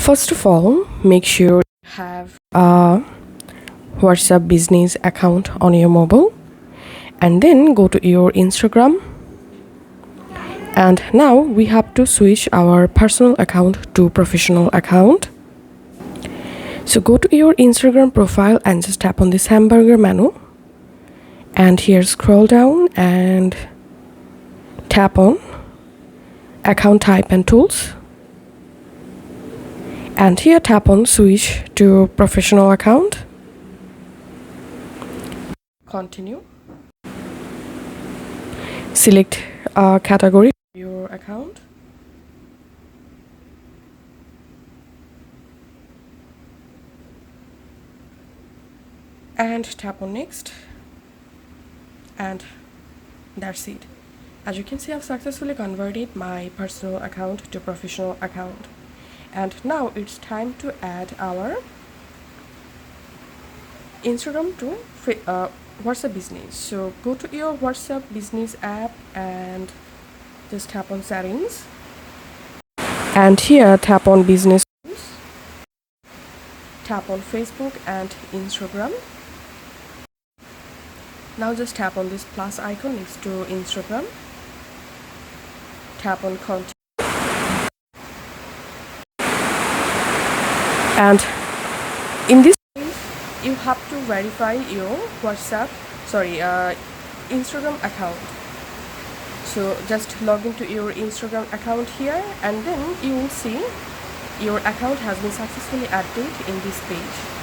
First of all, make sure you have a WhatsApp business account on your mobile, and then go to your Instagram. And now we have to switch our personal account to professional account. So go to your Instagram profile and just tap on this hamburger menu, and here scroll down and tap on account type and tools, and here tap on switch to professional account. Continue. Select a category for your account. And tap on next. And that's it. As you can see, I've successfully converted my personal account to professional account. And now it's time to add our Instagram to WhatsApp business. So go to your WhatsApp business app and just tap on settings, and here tap on business, tap on Facebook and Instagram. Now just tap on this plus icon next to Instagram, tap on continue, and in this you have to verify your Instagram account. So just log into your Instagram account here, and then you will see your account has been successfully added in this page.